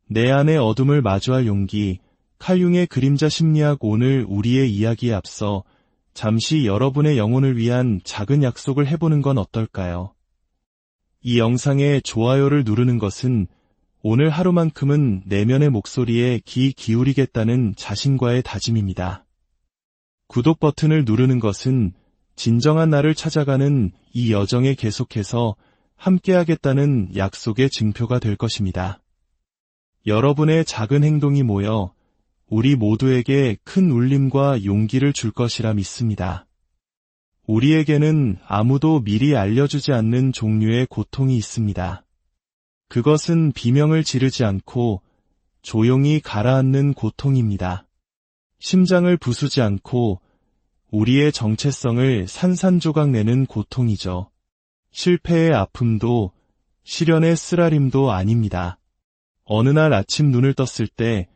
내 안의 어둠을 마주할 용기, 칼융의 그림자 심리학. 오늘 우리의 이야기에 앞서 잠시 여러분의 영혼을 위한 작은 약속을 해보는 건 어떨까요? 이 영상에 좋아요를 누르는 것은 오늘 하루만큼은 내면의 목소리에 귀 기울이겠다는 자신과의 다짐입니다. 구독 버튼을 누르는 것은 진정한 나를 찾아가는 이 여정에 계속해서 함께하겠다는 약속의 증표가 될 것입니다. 여러분의 작은 행동이 모여 우리 모두에게 큰 울림과 용기를 줄 것이라 믿습니다. 우리에게는 아무도 미리 알려주지 않는 종류의 고통이 있습니다. 그것은 비명을 지르지 않고 조용히 가라앉는 고통입니다. 심장을 부수지 않고 우리의 정체성을 산산조각 내는 고통이죠. 실패의 아픔도 시련의 쓰라림도 아닙니다. 어느 날 아침 눈을 떴을 때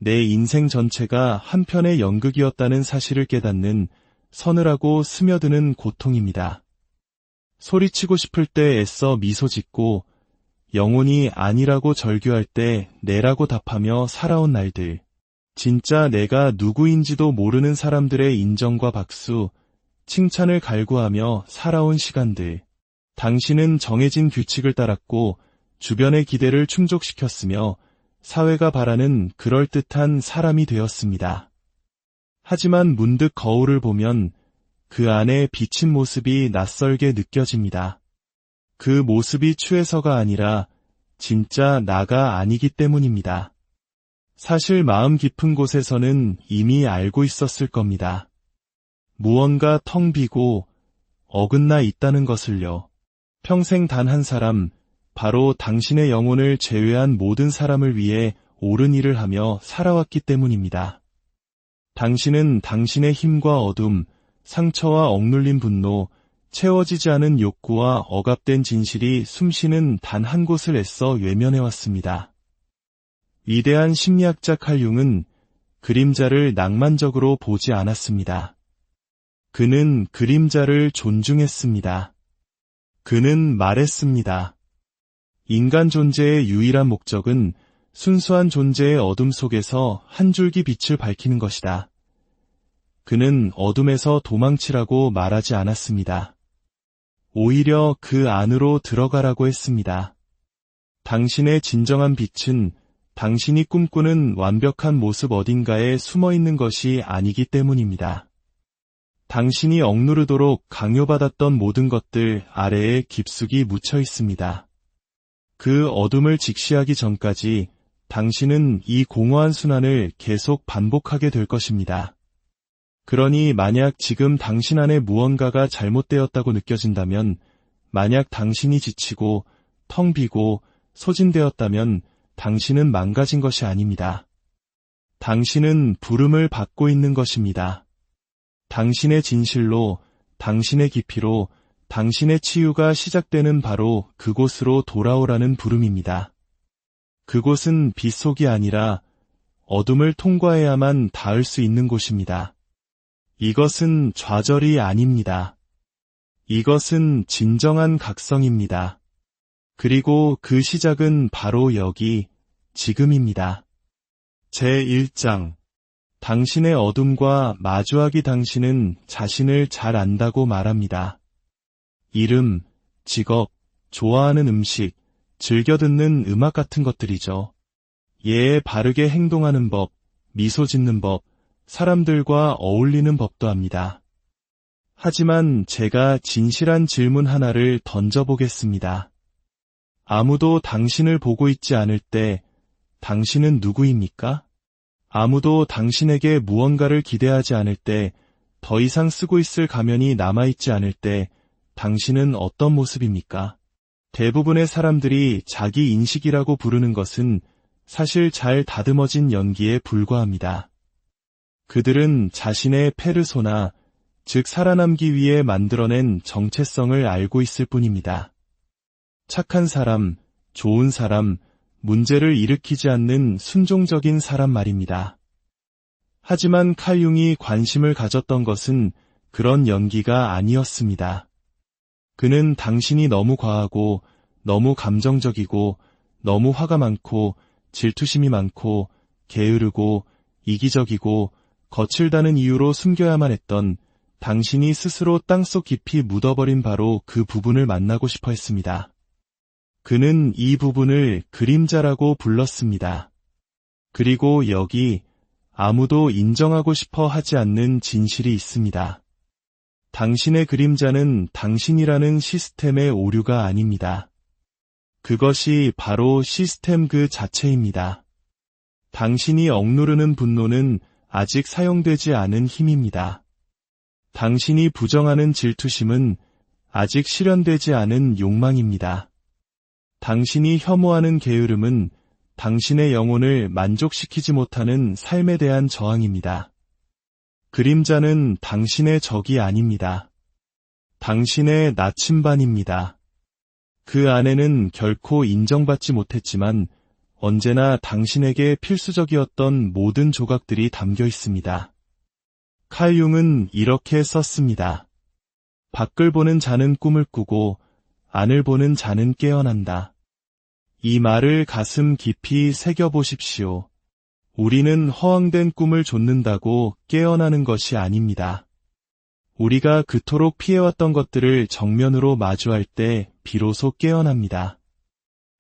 내 인생 전체가 한편의 연극이었다는 사실을 깨닫는 서늘하고 스며드는 고통입니다. 소리치고 싶을 때 애써 미소 짓고 영혼이 아니라고 절규할 때 내라고 답하며 살아온 날들. 진짜 내가 누구인지도 모르는 사람들의 인정과 박수, 칭찬을 갈구하며 살아온 시간들. 당신은 정해진 규칙을 따랐고 주변의 기대를 충족시켰으며 사회가 바라는 그럴듯한 사람이 되었습니다. 하지만 문득 거울을 보면 그 안에 비친 모습이 낯설게 느껴집니다. 그 모습이 추해서가 아니라 진짜 나가 아니기 때문입니다. 사실 마음 깊은 곳에서는 이미 알고 있었을 겁니다. 무언가 텅 비고 어긋나 있다는 것을요. 평생 단 한 사람, 바로 당신의 영혼을 제외한 모든 사람을 위해 옳은 일을 하며 살아왔기 때문입니다. 당신은 당신의 힘과 어둠, 상처와 억눌린 분노, 채워지지 않은 욕구와 억압된 진실이 숨쉬는 단 한 곳을 애써 외면해왔습니다. 위대한 심리학자 칼융은 그림자를 낭만적으로 보지 않았습니다. 그는 그림자를 존중했습니다. 그는 말했습니다. 인간 존재의 유일한 목적은 순수한 존재의 어둠 속에서 한 줄기 빛을 밝히는 것이다. 그는 어둠에서 도망치라고 말하지 않았습니다. 오히려 그 안으로 들어가라고 했습니다. 당신의 진정한 빛은 당신이 꿈꾸는 완벽한 모습 어딘가에 숨어있는 것이 아니기 때문입니다. 당신이 억누르도록 강요받았던 모든 것들 아래에 깊숙이 묻혀 있습니다. 그 어둠을 직시하기 전까지 당신은 이 공허한 순환을 계속 반복하게 될 것입니다. 그러니 만약 지금 당신 안에 무언가가 잘못되었다고 느껴진다면, 만약 당신이 지치고 텅 비고 소진되었다면 당신은 망가진 것이 아닙니다. 당신은 부름을 받고 있는 것입니다. 당신의 진실로, 당신의 깊이로, 당신의 치유가 시작되는 바로 그곳으로 돌아오라는 부름입니다. 그곳은 빛 속이 아니라 어둠을 통과해야만 닿을 수 있는 곳입니다. 이것은 좌절이 아닙니다. 이것은 진정한 각성입니다. 그리고 그 시작은 바로 여기, 지금입니다. 제1장. 당신의 어둠과 마주하기. 당신은 자신을 잘 안다고 말합니다. 이름, 직업, 좋아하는 음식, 즐겨 듣는 음악 같은 것들이죠. 예에 바르게 행동하는 법, 미소 짓는 법, 사람들과 어울리는 법도 합니다. 하지만 제가 진실한 질문 하나를 던져보겠습니다. 아무도 당신을 보고 있지 않을 때 당신은 누구입니까? 아무도 당신에게 무언가를 기대하지 않을 때, 더 이상 쓰고 있을 가면이 남아있지 않을 때 당신은 어떤 모습입니까? 대부분의 사람들이 자기 인식이라고 부르는 것은 사실 잘 다듬어진 연기에 불과합니다. 그들은 자신의 페르소나, 즉 살아남기 위해 만들어낸 정체성을 알고 있을 뿐입니다. 착한 사람, 좋은 사람, 문제를 일으키지 않는 순종적인 사람 말입니다. 하지만 칼융이 관심을 가졌던 것은 그런 연기가 아니었습니다. 그는 당신이 너무 과하고, 너무 감정적이고, 너무 화가 많고, 질투심이 많고 게으르고 이기적이고 거칠다는 이유로 숨겨야만 했던 당신이 스스로 땅속 깊이 묻어버린 바로 그 부분을 만나고 싶어 했습니다. 그는 이 부분을 그림자라고 불렀습니다. 그리고 여기 아무도 인정하고 싶어 하지 않는 진실이 있습니다. 당신의 그림자는 당신이라는 시스템의 오류가 아닙니다. 그것이 바로 시스템 그 자체입니다. 당신이 억누르는 분노는 아직 사용되지 않은 힘입니다. 당신이 부정하는 질투심은 아직 실현되지 않은 욕망입니다. 당신이 혐오하는 게으름은 당신의 영혼을 만족시키지 못하는 삶에 대한 저항입니다. 그림자는 당신의 적이 아닙니다. 당신의 나침반입니다. 그 안에는 결코 인정받지 못했지만 언제나 당신에게 필수적이었던 모든 조각들이 담겨 있습니다. 칼 융은 이렇게 썼습니다. 밖을 보는 자는 꿈을 꾸고 안을 보는 자는 깨어난다. 이 말을 가슴 깊이 새겨보십시오. 우리는 허황된 꿈을 좇는다고 깨어나는 것이 아닙니다. 우리가 그토록 피해왔던 것들을 정면으로 마주할 때 비로소 깨어납니다.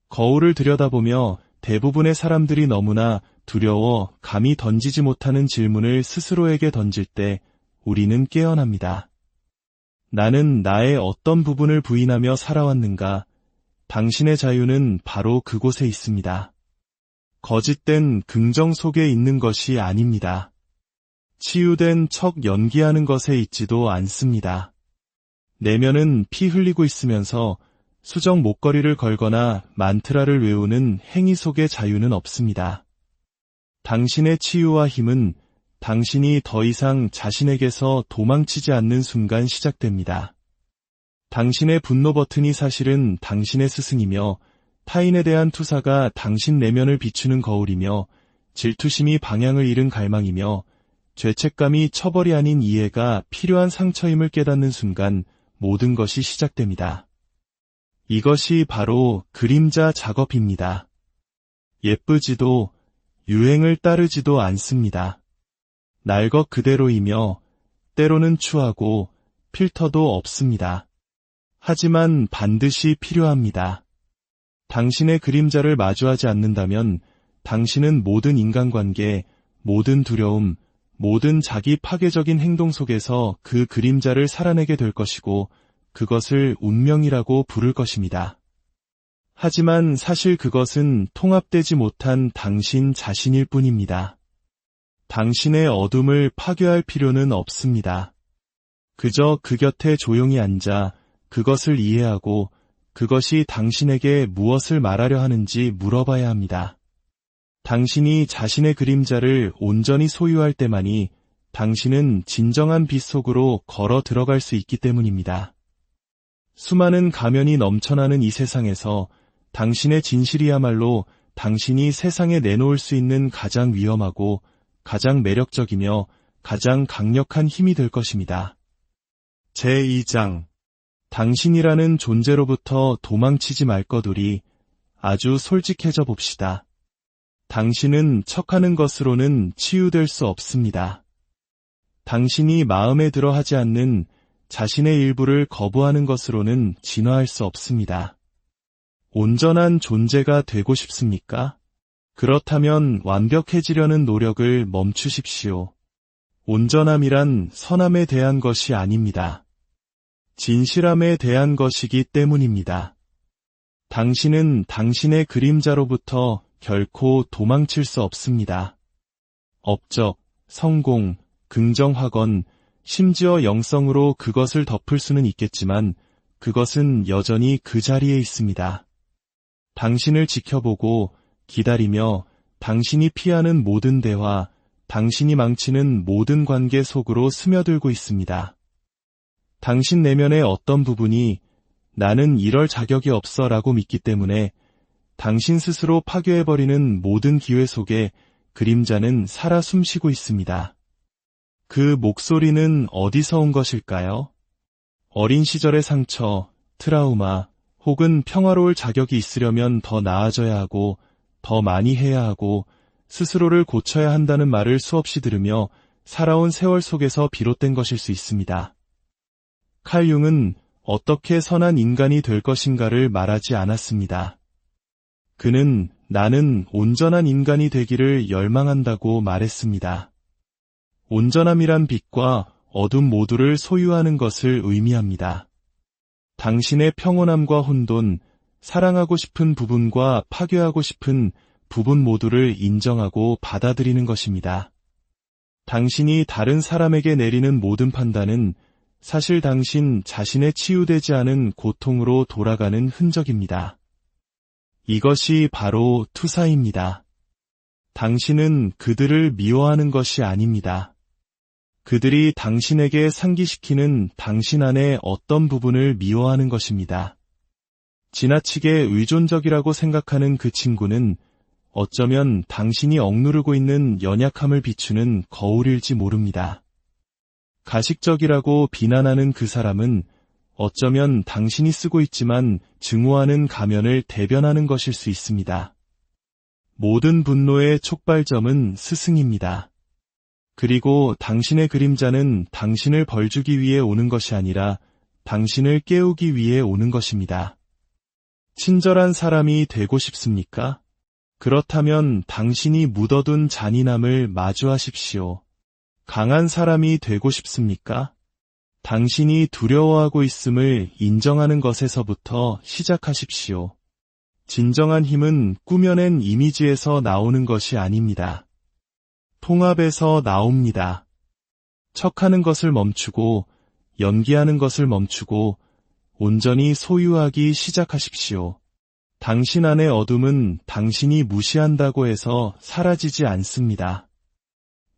거울을 들여다보며 대부분의 사람들이 너무나 두려워 감히 던지지 못하는 질문을 스스로에게 던질 때 우리는 깨어납니다. 나는 나의 어떤 부분을 부인하며 살아왔는가? 당신의 자유는 바로 그곳에 있습니다. 거짓된 긍정 속에 있는 것이 아닙니다. 치유된 척 연기하는 것에 있지도 않습니다. 내면은 피 흘리고 있으면서 수정 목걸이를 걸거나 만트라를 외우는 행위 속의 자유는 없습니다. 당신의 치유와 힘은 당신이 더 이상 자신에게서 도망치지 않는 순간 시작됩니다. 당신의 분노 버튼이 사실은 당신의 스승이며 타인에 대한 투사가 당신 내면을 비추는 거울이며 질투심이 방향을 잃은 갈망이며 죄책감이 처벌이 아닌 이해가 필요한 상처임을 깨닫는 순간 모든 것이 시작됩니다. 이것이 바로 그림자 작업입니다. 예쁘지도 유행을 따르지도 않습니다. 날 것 그대로이며 때로는 추하고 필터도 없습니다. 하지만 반드시 필요합니다. 당신의 그림자를 마주하지 않는다면 당신은 모든 인간관계, 모든 두려움, 모든 자기 파괴적인 행동 속에서 그 그림자를 살아내게 될 것이고 그것을 운명이라고 부를 것입니다. 하지만 사실 그것은 통합되지 못한 당신 자신일 뿐입니다. 당신의 어둠을 파괴할 필요는 없습니다. 그저 그 곁에 조용히 앉아 그것을 이해하고 그것이 당신에게 무엇을 말하려 하는지 물어봐야 합니다. 당신이 자신의 그림자를 온전히 소유할 때만이 당신은 진정한 빛 속으로 걸어 들어갈 수 있기 때문입니다. 수많은 가면이 넘쳐나는 이 세상에서 당신의 진실이야말로 당신이 세상에 내놓을 수 있는 가장 위험하고 가장 매력적이며 가장 강력한 힘이 될 것입니다. 제2장 당신이라는 존재로부터 도망치지 말 것 우리 아주 솔직해져 봅시다. 당신은 척하는 것으로는 치유될 수 없습니다. 당신이 마음에 들어 하지 않는 자신의 일부를 거부하는 것으로는 진화할 수 없습니다. 온전한 존재가 되고 싶습니까? 그렇다면 완벽해지려는 노력을 멈추십시오. 온전함이란 선함에 대한 것이 아닙니다. 진실함에 대한 것이기 때문입니다. 당신은 당신의 그림자로부터 결코 도망칠 수 없습니다. 업적, 성공, 긍정화건, 심지어 영성으로 그것을 덮을 수는 있겠지만 그것은 여전히 그 자리에 있습니다. 당신을 지켜보고 기다리며 당신이 피하는 모든 대화, 당신이 망치는 모든 관계 속으로 스며들고 있습니다. 당신 내면의 어떤 부분이 나는 이럴 자격이 없어 라고 믿기 때문에 당신 스스로 파괴해버리는 모든 기회 속에 그림자는 살아 숨쉬고 있습니다. 그 목소리는 어디서 온 것일까요? 어린 시절의 상처, 트라우마, 혹은 평화로울 자격이 있으려면 더 나아져야 하고 더 많이 해야 하고 스스로를 고쳐야 한다는 말을 수없이 들으며 살아온 세월 속에서 비롯된 것일 수 있습니다. 칼 융은 어떻게 선한 인간이 될 것인가를 말하지 않았습니다. 그는 나는 온전한 인간이 되기를 열망한다고 말했습니다. 온전함이란 빛과 어둠 모두를 소유하는 것을 의미합니다. 당신의 평온함과 혼돈, 사랑하고 싶은 부분과 파괴하고 싶은 부분 모두를 인정하고 받아들이는 것입니다. 당신이 다른 사람에게 내리는 모든 판단은 사실 당신 자신의 치유되지 않은 고통으로 돌아가는 흔적입니다. 이것이 바로 투사입니다. 당신은 그들을 미워하는 것이 아닙니다. 그들이 당신에게 상기시키는 당신 안의 어떤 부분을 미워하는 것입니다. 지나치게 의존적이라고 생각하는 그 친구는 어쩌면 당신이 억누르고 있는 연약함을 비추는 거울일지 모릅니다. 가식적이라고 비난하는 그 사람은 어쩌면 당신이 쓰고 있지만 증오하는 가면을 대변하는 것일 수 있습니다. 모든 분노의 촉발점은 스승입니다. 그리고 당신의 그림자는 당신을 벌주기 위해 오는 것이 아니라 당신을 깨우기 위해 오는 것입니다. 친절한 사람이 되고 싶습니까? 그렇다면 당신이 묻어둔 잔인함을 마주하십시오. 강한 사람이 되고 싶습니까? 당신이 두려워하고 있음을 인정하는 것에서부터 시작하십시오. 진정한 힘은 꾸며낸 이미지에서 나오는 것이 아닙니다. 통합에서 나옵니다. 척하는 것을 멈추고 연기하는 것을 멈추고 온전히 소유하기 시작하십시오. 당신 안의 어둠은 당신이 무시한다고 해서 사라지지 않습니다.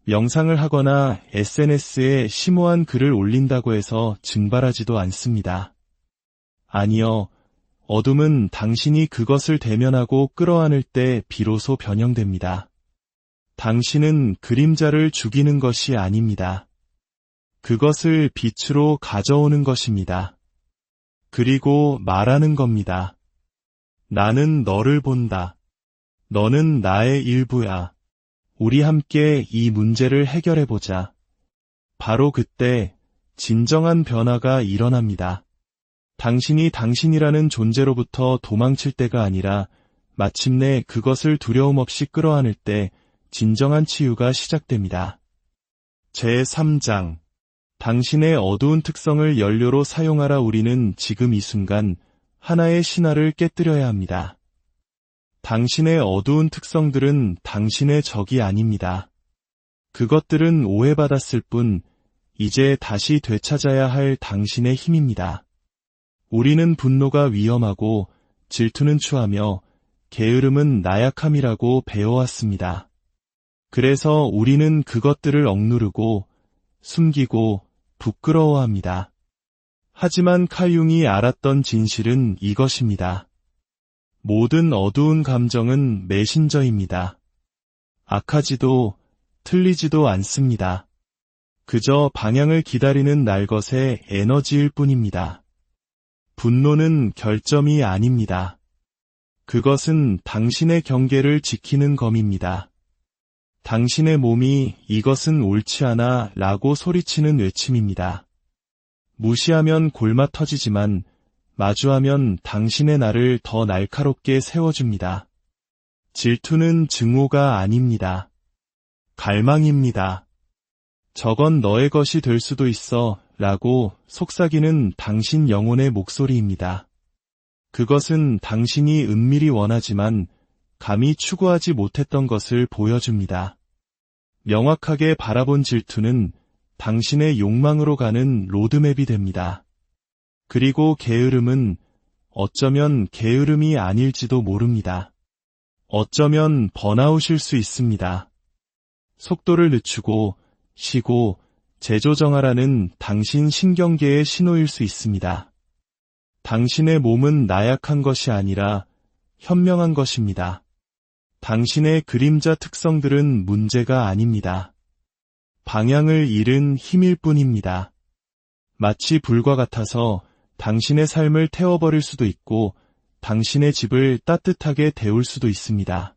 명상을 하거나 SNS에 심오한 글을 올린다고 해서 증발하지도 않습니다. 아니요, 어둠은 당신이 그것을 대면하고 끌어안을 때 비로소 변형됩니다. 당신은 그림자를 죽이는 것이 아닙니다. 그것을 빛으로 가져오는 것입니다. 그리고 말하는 겁니다. 나는 너를 본다. 너는 나의 일부야. 우리 함께 이 문제를 해결해보자. 바로 그때 진정한 변화가 일어납니다. 당신이 당신이라는 존재로부터 도망칠 때가 아니라 마침내 그것을 두려움 없이 끌어안을 때 진정한 치유가 시작됩니다. 제3장 당신의 어두운 특성을 연료로 사용하라. 우리는 지금 이 순간 하나의 신화를 깨뜨려야 합니다. 당신의 어두운 특성들은 당신의 적이 아닙니다. 그것들은 오해받았을 뿐 이제 다시 되찾아야 할 당신의 힘입니다. 우리는 분노가 위험하고 질투는 추하며 게으름은 나약함이라고 배워왔습니다. 그래서 우리는 그것들을 억누르고 숨기고 부끄러워합니다. 하지만 칼 융이 알았던 진실은 이것입니다. 모든 어두운 감정은 메신저입니다. 악하지도 틀리지도 않습니다. 그저 방향을 기다리는 날것의 에너지일 뿐입니다. 분노는 결점이 아닙니다. 그것은 당신의 경계를 지키는 검입니다. 당신의 몸이 이것은 옳지 않아 라고 소리치는 외침입니다. 무시하면 골마 터지지만 마주하면 당신의 날을 더 날카롭게 세워줍니다. 질투는 증오가 아닙니다. 갈망입니다. 저건 너의 것이 될 수도 있어 라고 속삭이는 당신 영혼의 목소리입니다. 그것은 당신이 은밀히 원하지만 감히 추구하지 못했던 것을 보여줍니다. 명확하게 바라본 질투는 당신의 욕망으로 가는 로드맵이 됩니다. 그리고 게으름은 어쩌면 게으름이 아닐지도 모릅니다. 어쩌면 번아웃일 수 있습니다. 속도를 늦추고 쉬고 재조정하라는 당신 신경계의 신호일 수 있습니다. 당신의 몸은 나약한 것이 아니라 현명한 것입니다. 당신의 그림자 특성들은 문제가 아닙니다. 방향을 잃은 힘일 뿐입니다. 마치 불과 같아서 당신의 삶을 태워버릴 수도 있고 당신의 집을 따뜻하게 데울 수도 있습니다.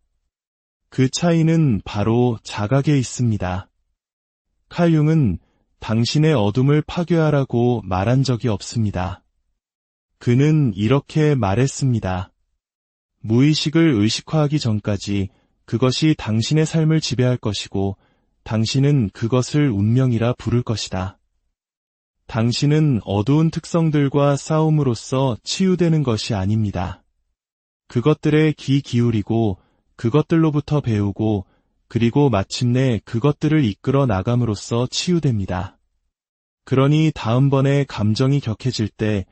그 차이는 바로 자각에 있습니다. 칼융은 당신의 어둠을 파괴하라고 말한 적이 없습니다. 그는 이렇게 말했습니다. 무의식을 의식화하기 전까지 그것이 당신의 삶을 지배할 것이고 당신은 그것을 운명이라 부를 것이다. 당신은 어두운 특성들과 싸움으로써 치유되는 것이 아닙니다. 그것들에 귀 기울이고 그것들로부터 배우고 그리고 마침내 그것들을 이끌어 나감으로써 치유됩니다. 그러니 다음번에 감정이 격해질 때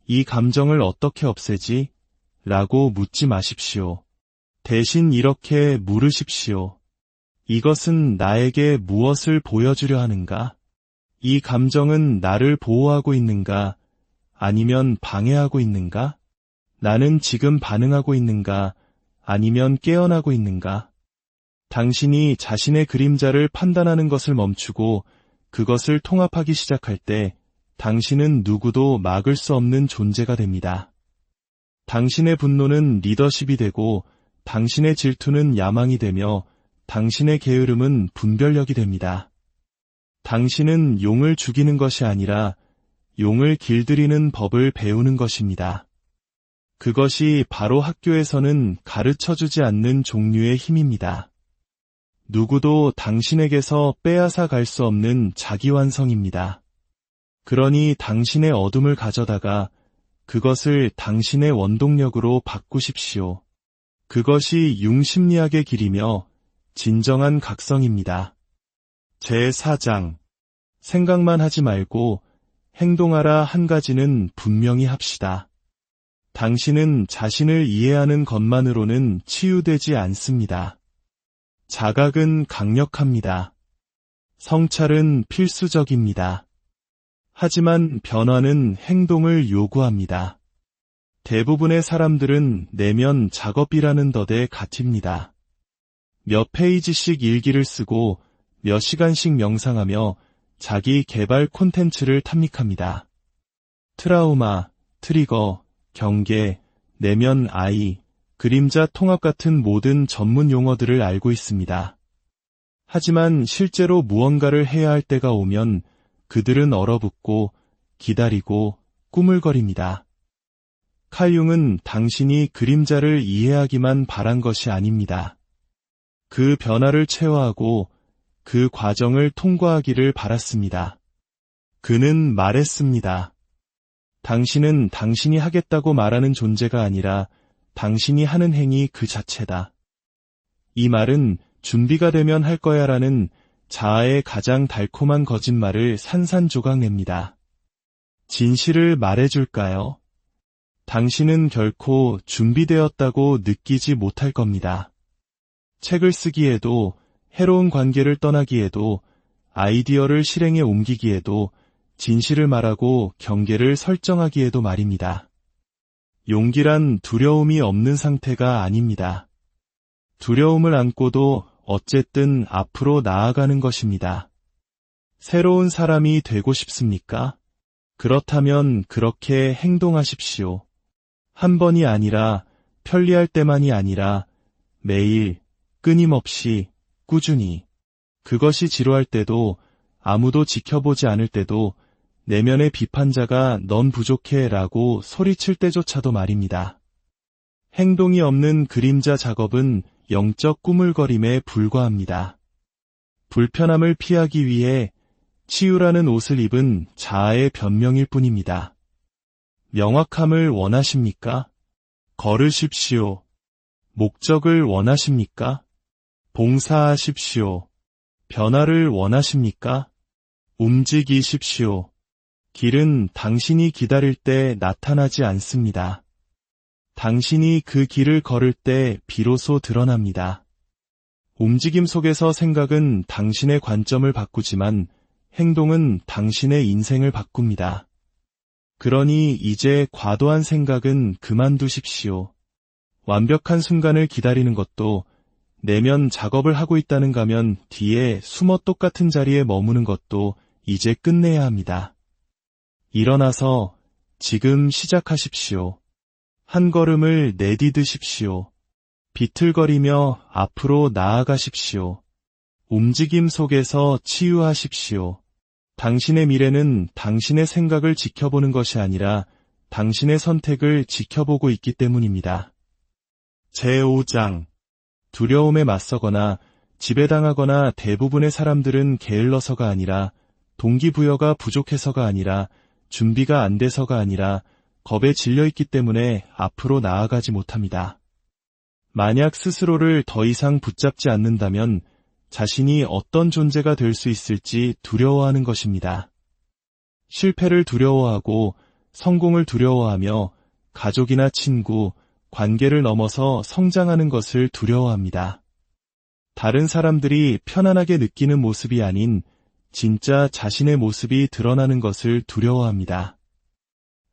이 감정을 어떻게 없애지? 라고 묻지 마십시오. 대신 이렇게 물으십시오. 이것은 나에게 무엇을 보여주려 하는가? 이 감정은 나를 보호하고 있는가? 아니면 방해하고 있는가? 나는 지금 반응하고 있는가? 아니면 깨어나고 있는가? 당신이 자신의 그림자를 판단하는 것을 멈추고 그것을 통합하기 시작할 때 당신은 누구도 막을 수 없는 존재가 됩니다. 당신의 분노는 리더십이 되고 당신의 질투는 야망이 되며 당신의 게으름은 분별력이 됩니다. 당신은 용을 죽이는 것이 아니라 용을 길들이는 법을 배우는 것입니다. 그것이 바로 학교에서는 가르쳐주지 않는 종류의 힘입니다. 누구도 당신에게서 빼앗아 갈 수 없는 자기완성입니다. 그러니 당신의 어둠을 가져다가 그것을 당신의 원동력으로 바꾸십시오. 그것이 융심리학의 길이며 진정한 각성입니다. 제4장 생각만 하지 말고 행동하라 한 가지는 분명히 합시다. 당신은 자신을 이해하는 것만으로는 치유되지 않습니다. 자각은 강력합니다. 성찰은 필수적입니다. 하지만 변화는 행동을 요구합니다. 대부분의 사람들은 내면 작업이라는 덫에 갇힙니다. 몇 페이지씩 일기를 쓰고 몇 시간씩 명상하며 자기 개발 콘텐츠를 탐닉합니다. 트라우마, 트리거, 경계, 내면 아이, 그림자 통합 같은 모든 전문 용어들을 알고 있습니다. 하지만 실제로 무언가를 해야 할 때가 오면 그들은 얼어붙고 기다리고 꾸물거립니다. 칼융은 당신이 그림자를 이해하기만 바란 것이 아닙니다. 그 변화를 체화하고 그 과정을 통과하기를 바랐습니다. 그는 말했습니다. 당신은 당신이 하겠다고 말하는 존재가 아니라 당신이 하는 행위 그 자체다. 이 말은 준비가 되면 할 거야라는 자아의 가장 달콤한 거짓말을 산산조각냅니다. 진실을 말해줄까요? 당신은 결코 준비되었다고 느끼지 못할 겁니다. 책을 쓰기에도, 해로운 관계를 떠나기에도, 아이디어를 실행에 옮기기에도, 진실을 말하고 경계를 설정하기에도 말입니다. 용기란 두려움이 없는 상태가 아닙니다. 두려움을 안고도 어쨌든 앞으로 나아가는 것입니다. 새로운 사람이 되고 싶습니까? 그렇다면 그렇게 행동하십시오. 한 번이 아니라, 편리할 때만이 아니라 매일, 끊임없이, 꾸준히. 그것이 지루할 때도, 아무도 지켜보지 않을 때도, 내면의 비판자가 넌 부족해 라고 소리칠 때조차도 말입니다. 행동이 없는 그림자 작업은 영적 꾸물거림에 불과합니다. 불편함을 피하기 위해 치유라는 옷을 입은 자아의 변명일 뿐입니다. 명확함을 원하십니까? 걸으십시오. 목적을 원하십니까? 봉사하십시오. 변화를 원하십니까? 움직이십시오. 길은 당신이 기다릴 때 나타나지 않습니다. 당신이 그 길을 걸을 때 비로소 드러납니다. 움직임 속에서 생각은 당신의 관점을 바꾸지만 행동은 당신의 인생을 바꿉니다. 그러니 이제 과도한 생각은 그만두십시오. 완벽한 순간을 기다리는 것도, 내면 작업을 하고 있다는가면 뒤에 숨어 똑같은 자리에 머무는 것도 이제 끝내야 합니다. 일어나서 지금 시작하십시오. 한 걸음을 내디드십시오. 비틀거리며 앞으로 나아가십시오. 움직임 속에서 치유하십시오. 당신의 미래는 당신의 생각을 지켜보는 것이 아니라 당신의 선택을 지켜보고 있기 때문입니다. 제5장. 두려움에 맞서거나 지배당하거나 대부분의 사람들은 게을러서가 아니라 동기부여가 부족해서가 아니라 준비가 안 돼서가 아니라 겁에 질려있기 때문에 앞으로 나아가지 못합니다. 만약 스스로를 더 이상 붙잡지 않는다면 자신이 어떤 존재가 될 수 있을지 두려워하는 것입니다. 실패를 두려워하고 성공을 두려워하며 가족이나 친구, 관계를 넘어서 성장하는 것을 두려워합니다. 다른 사람들이 편안하게 느끼는 모습이 아닌 진짜 자신의 모습이 드러나는 것을 두려워합니다.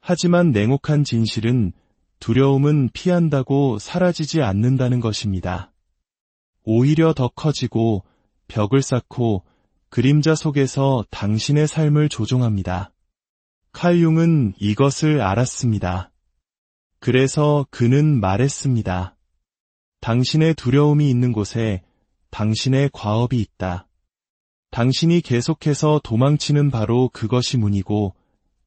하지만 냉혹한 진실은 두려움은 피한다고 사라지지 않는다는 것입니다. 오히려 더 커지고 벽을 쌓고 그림자 속에서 당신의 삶을 조종합니다. 칼 융은 이것을 알았습니다. 그래서 그는 말했습니다. 당신의 두려움이 있는 곳에 당신의 과업이 있다. 당신이 계속해서 도망치는 바로 그것이 문이고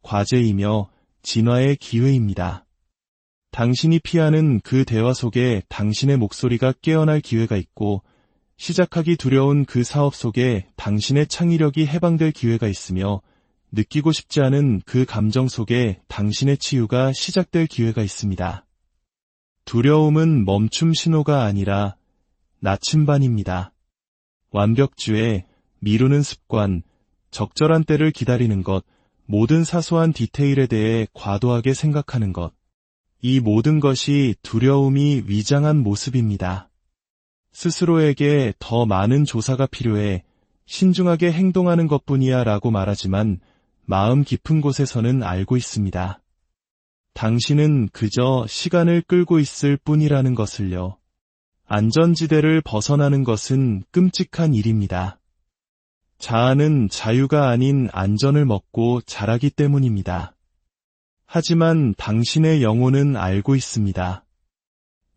과제이며 진화의 기회입니다. 당신이 피하는 그 대화 속에 당신의 목소리가 깨어날 기회가 있고 시작하기 두려운 그 사업 속에 당신의 창의력이 해방될 기회가 있으며 느끼고 싶지 않은 그 감정 속에 당신의 치유가 시작될 기회가 있습니다. 두려움은 멈춤 신호가 아니라 나침반입니다. 완벽주의, 미루는 습관, 적절한 때를 기다리는 것, 모든 사소한 디테일에 대해 과도하게 생각하는 것. 이 모든 것이 두려움이 위장한 모습입니다. 스스로에게 더 많은 조사가 필요해 신중하게 행동하는 것뿐이야 라고 말하지만 마음 깊은 곳에서는 알고 있습니다. 당신은 그저 시간을 끌고 있을 뿐이라는 것을요. 안전지대를 벗어나는 것은 끔찍한 일입니다. 자아는 자유가 아닌 안전을 먹고 자라기 때문입니다. 하지만 당신의 영혼은 알고 있습니다.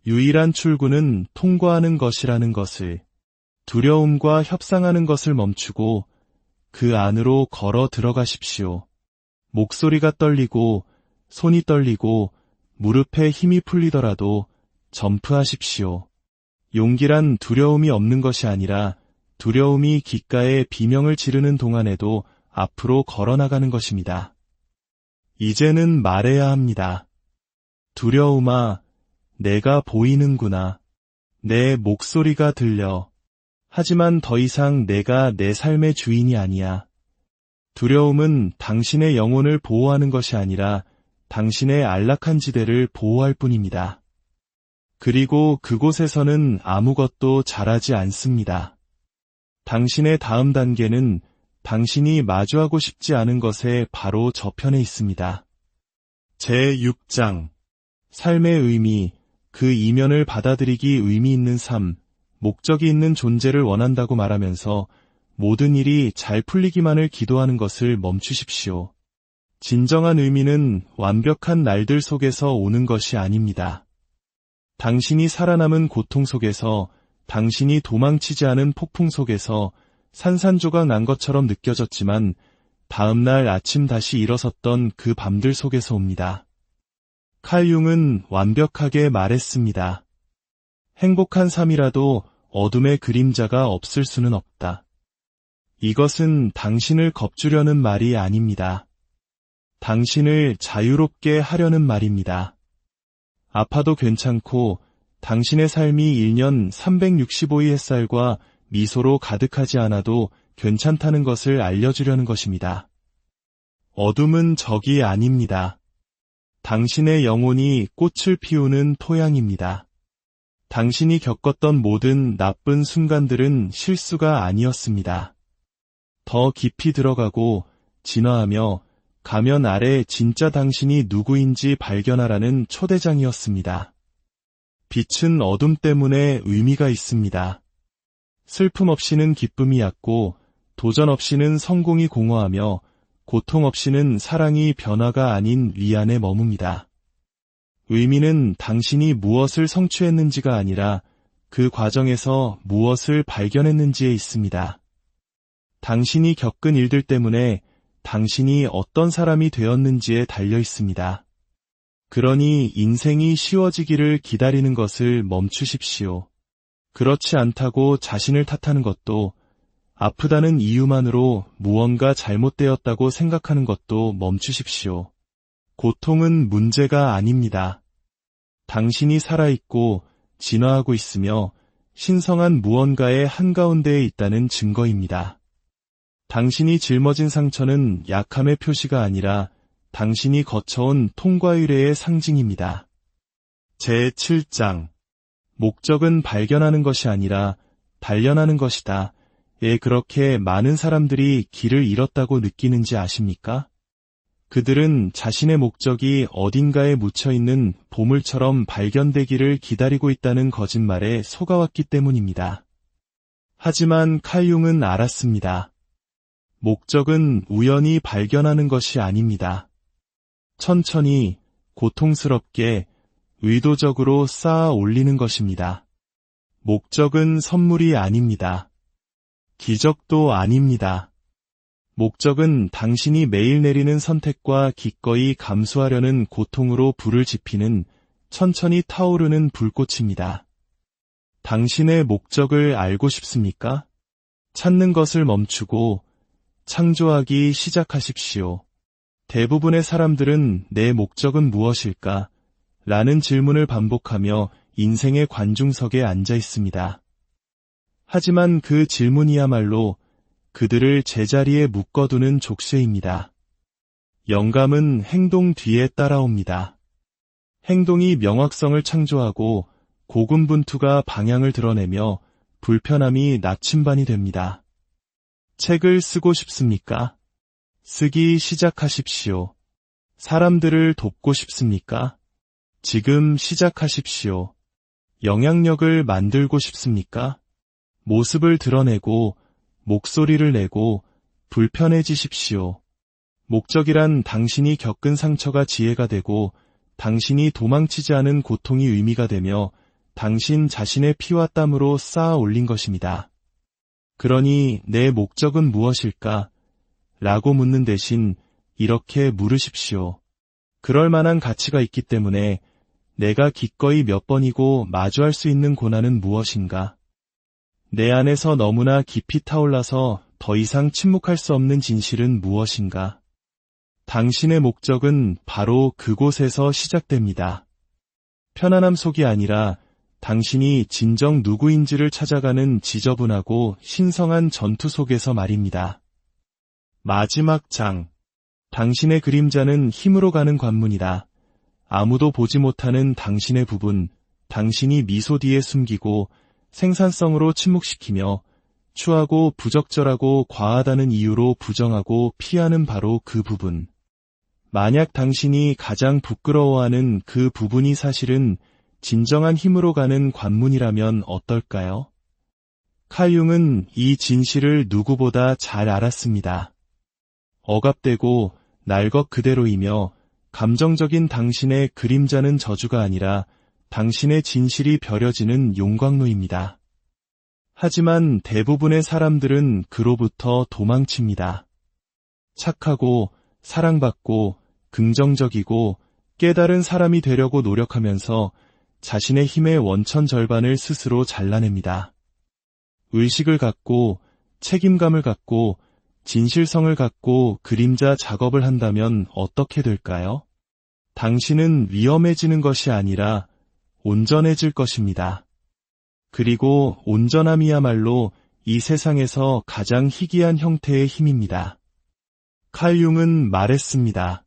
유일한 출구는 통과하는 것이라는 것을, 두려움과 협상하는 것을 멈추고 그 안으로 걸어 들어가십시오. 목소리가 떨리고 손이 떨리고 무릎에 힘이 풀리더라도 점프하십시오. 용기란 두려움이 없는 것이 아니라 두려움이 귓가에 비명을 지르는 동안에도 앞으로 걸어나가는 것입니다. 이제는 말해야 합니다. 두려움아, 내가 보이는구나. 내 목소리가 들려. 하지만 더 이상 내가 내 삶의 주인이 아니야. 두려움은 당신의 영혼을 보호하는 것이 아니라 당신의 안락한 지대를 보호할 뿐입니다. 그리고 그곳에서는 아무것도 자라지 않습니다. 당신의 다음 단계는 당신이 마주하고 싶지 않은 것의 바로 저편에 있습니다. 제6장. 삶의 의미, 그 이면을 받아들이기 의미 있는 삶, 목적이 있는 존재를 원한다고 말하면서 모든 일이 잘 풀리기만을 기도하는 것을 멈추십시오. 진정한 의미는 완벽한 날들 속에서 오는 것이 아닙니다. 당신이 살아남은 고통 속에서, 당신이 도망치지 않은 폭풍 속에서 산산조각 난 것처럼 느껴졌지만 다음날 아침 다시 일어섰던 그 밤들 속에서 옵니다. 칼 융은 완벽하게 말했습니다. 행복한 삶이라도 어둠의 그림자가 없을 수는 없다. 이것은 당신을 겁주려는 말이 아닙니다. 당신을 자유롭게 하려는 말입니다. 아파도 괜찮고 당신의 삶이 1년 365일 햇살과 미소로 가득하지 않아도 괜찮다는 것을 알려주려는 것입니다. 어둠은 적이 아닙니다. 당신의 영혼이 꽃을 피우는 토양입니다. 당신이 겪었던 모든 나쁜 순간들은 실수가 아니었습니다. 더 깊이 들어가고 진화하며 가면 아래 진짜 당신이 누구인지 발견하라는 초대장이었습니다. 빛은 어둠 때문에 의미가 있습니다. 슬픔 없이는 기쁨이 얕고 도전 없이는 성공이 공허하며 고통 없이는 사랑이 변화가 아닌 위안에 머뭅니다. 의미는 당신이 무엇을 성취했는지가 아니라 그 과정에서 무엇을 발견했는지에 있습니다. 당신이 겪은 일들 때문에 당신이 어떤 사람이 되었는지에 달려 있습니다. 그러니 인생이 쉬워지기를 기다리는 것을 멈추십시오. 그렇지 않다고 자신을 탓하는 것도, 아프다는 이유만으로 무언가 잘못되었다고 생각하는 것도 멈추십시오. 고통은 문제가 아닙니다. 당신이 살아있고 진화하고 있으며 신성한 무언가의 한가운데에 있다는 증거입니다. 당신이 짊어진 상처는 약함의 표시가 아니라 당신이 거쳐온 통과의례의 상징입니다. 제7장 목적은 발견하는 것이 아니라 단련하는 것이다. 예, 그렇게 많은 사람들이 길을 잃었다고 느끼는지 아십니까? 그들은 자신의 목적이 어딘가에 묻혀있는 보물처럼 발견되기를 기다리고 있다는 거짓말에 속아왔기 때문입니다. 하지만 칼융은 알았습니다. 목적은 우연히 발견하는 것이 아닙니다. 천천히, 고통스럽게, 의도적으로 쌓아 올리는 것입니다. 목적은 선물이 아닙니다. 기적도 아닙니다. 목적은 당신이 매일 내리는 선택과 기꺼이 감수하려는 고통으로 불을 지피는 천천히 타오르는 불꽃입니다. 당신의 목적을 알고 싶습니까? 찾는 것을 멈추고 창조하기 시작하십시오. 대부분의 사람들은 내 목적은 무엇일까? 라는 질문을 반복하며 인생의 관중석에 앉아 있습니다. 하지만 그 질문이야말로 그들을 제자리에 묶어두는 족쇄입니다. 영감은 행동 뒤에 따라옵니다. 행동이 명확성을 창조하고 고군분투가 방향을 드러내며 불편함이 나침반이 됩니다. 책을 쓰고 싶습니까? 쓰기 시작하십시오. 사람들을 돕고 싶습니까? 지금 시작하십시오. 영향력을 만들고 싶습니까? 모습을 드러내고 목소리를 내고 불편해지십시오. 목적이란 당신이 겪은 상처가 지혜가 되고 당신이 도망치지 않은 고통이 의미가 되며 당신 자신의 피와 땀으로 쌓아 올린 것입니다. 그러니 내 목적은 무엇일까? 라고 묻는 대신 이렇게 물으십시오. 그럴 만한 가치가 있기 때문에 내가 기꺼이 몇 번이고 마주할 수 있는 고난은 무엇인가? 내 안에서 너무나 깊이 타올라서 더 이상 침묵할 수 없는 진실은 무엇인가? 당신의 목적은 바로 그곳에서 시작됩니다. 편안함 속이 아니라 당신이 진정 누구인지를 찾아가는 지저분하고 신성한 전투 속에서 말입니다. 마지막 장. 당신의 그림자는 힘으로 가는 관문이다. 아무도 보지 못하는 당신의 부분, 당신이 미소 뒤에 숨기고 생산성으로 침묵시키며 추하고 부적절하고 과하다는 이유로 부정하고 피하는 바로 그 부분. 만약 당신이 가장 부끄러워하는 그 부분이 사실은 진정한 힘으로 가는 관문이라면 어떨까요? 칼융은 이 진실을 누구보다 잘 알았습니다. 억압되고 날 것 그대로이며 감정적인 당신의 그림자는 저주가 아니라 당신의 진실이 벼려지는 용광로입니다. 하지만 대부분의 사람들은 그로부터 도망칩니다. 착하고 사랑받고 긍정적이고 깨달은 사람이 되려고 노력하면서 자신의 힘의 원천 절반을 스스로 잘라냅니다. 의식을 갖고 책임감을 갖고 진실성을 갖고 그림자 작업을 한다면 어떻게 될까요? 당신은 위험해지는 것이 아니라 온전해질 것입니다. 그리고 온전함이야말로 이 세상에서 가장 희귀한 형태의 힘입니다. 칼융은 말했습니다.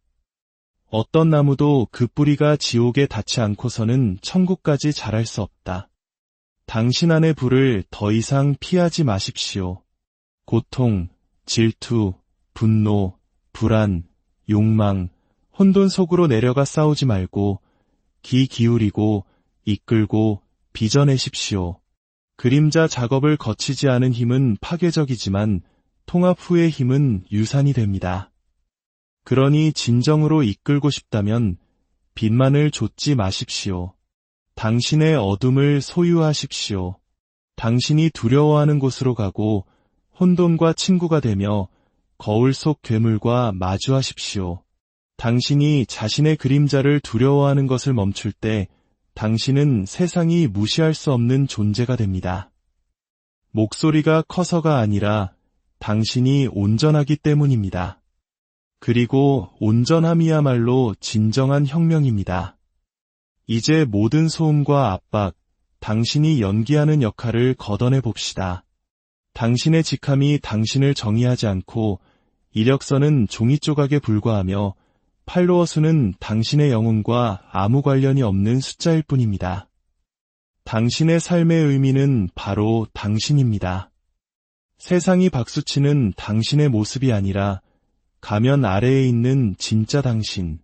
어떤 나무도 그 뿌리가 지옥에 닿지 않고서는 천국까지 자랄 수 없다. 당신 안의 불을 더 이상 피하지 마십시오. 고통, 질투, 분노, 불안, 욕망, 혼돈 속으로 내려가 싸우지 말고 귀 기울이고 이끌고 빚어내십시오. 그림자 작업을 거치지 않은 힘은 파괴적이지만 통합 후의 힘은 유산이 됩니다. 그러니 진정으로 이끌고 싶다면 빛만을 좇지 마십시오. 당신의 어둠을 소유하십시오. 당신이 두려워하는 곳으로 가고 혼돈과 친구가 되며 거울 속 괴물과 마주하십시오. 당신이 자신의 그림자를 두려워하는 것을 멈출 때 당신은 세상이 무시할 수 없는 존재가 됩니다. 목소리가 커서가 아니라 당신이 온전하기 때문입니다. 그리고 온전함이야말로 진정한 혁명입니다. 이제 모든 소음과 압박, 당신이 연기하는 역할을 걷어내 봅시다. 당신의 직함이 당신을 정의하지 않고 이력서는 종이 조각에 불과하며 팔로워 수는 당신의 영혼과 아무 관련이 없는 숫자일 뿐입니다. 당신의 삶의 의미는 바로 당신입니다. 세상이 박수치는 당신의 모습이 아니라 가면 아래에 있는 진짜 당신.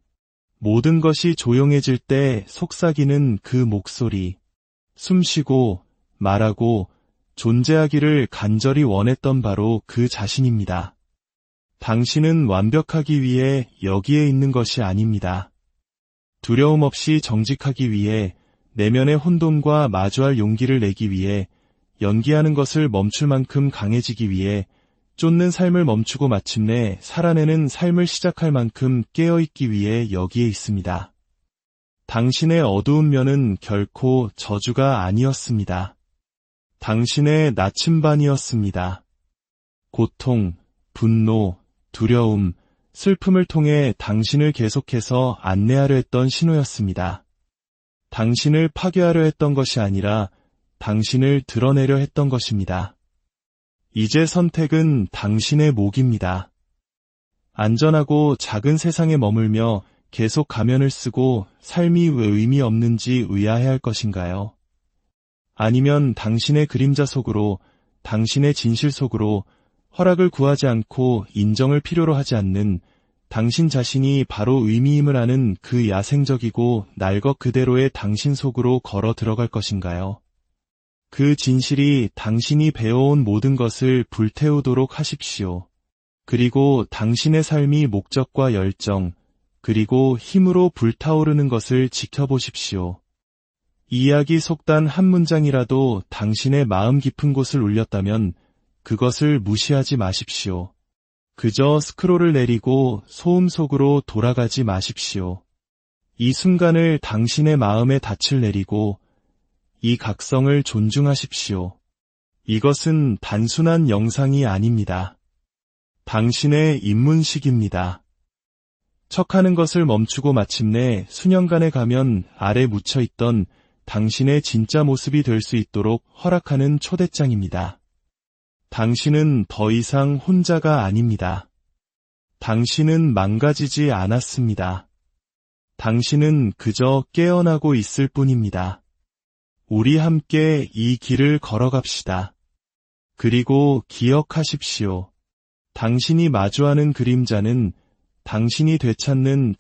모든 것이 조용해질 때 속삭이는 그 목소리. 숨쉬고 말하고 존재하기를 간절히 원했던 바로 그 자신입니다. 당신은 완벽하기 위해 여기에 있는 것이 아닙니다. 두려움 없이 정직하기 위해 내면의 혼돈과 마주할 용기를 내기 위해 연기하는 것을 멈출 만큼 강해지기 위해 쫓는 삶을 멈추고 마침내 살아내는 삶을 시작할 만큼 깨어있기 위해 여기에 있습니다. 당신의 어두운 면은 결코 저주가 아니었습니다. 당신의 나침반이었습니다. 고통, 분노, 두려움, 슬픔을 통해 당신을 계속해서 안내하려 했던 신호였습니다. 당신을 파괴하려 했던 것이 아니라 당신을 드러내려 했던 것입니다. 이제 선택은 당신의 몫입니다. 안전하고 작은 세상에 머물며 계속 가면을 쓰고 삶이 왜 의미 없는지 의아해할 것인가요? 아니면 당신의 그림자 속으로, 당신의 진실 속으로 허락을 구하지 않고 인정을 필요로 하지 않는 당신 자신이 바로 의미임을 아는 그 야생적이고 날 것 그대로의 당신 속으로 걸어 들어갈 것인가요? 그 진실이 당신이 배워온 모든 것을 불태우도록 하십시오. 그리고 당신의 삶이 목적과 열정, 그리고 힘으로 불타오르는 것을 지켜보십시오. 이야기 속단 한 문장이라도 당신의 마음 깊은 곳을 울렸다면 그것을 무시하지 마십시오. 그저 스크롤을 내리고 소음 속으로 돌아가지 마십시오. 이 순간을 당신의 마음의 닻을 내리고 이 각성을 존중하십시오. 이것은 단순한 영상이 아닙니다. 당신의 입문식입니다. 척하는 것을 멈추고 마침내 수년간의 가면 아래 묻혀있던 당신의 진짜 모습이 될 수 있도록 허락하는 초대장입니다. 당신은 더 이상 혼자가 아닙니다. 당신은 망가지지 않았습니다. 당신은 그저 깨어나고 있을 뿐입니다. 우리 함께 이 길을 걸어갑시다. 그리고 기억하십시오. 당신이 마주하는 그림자는 당신이 되찾는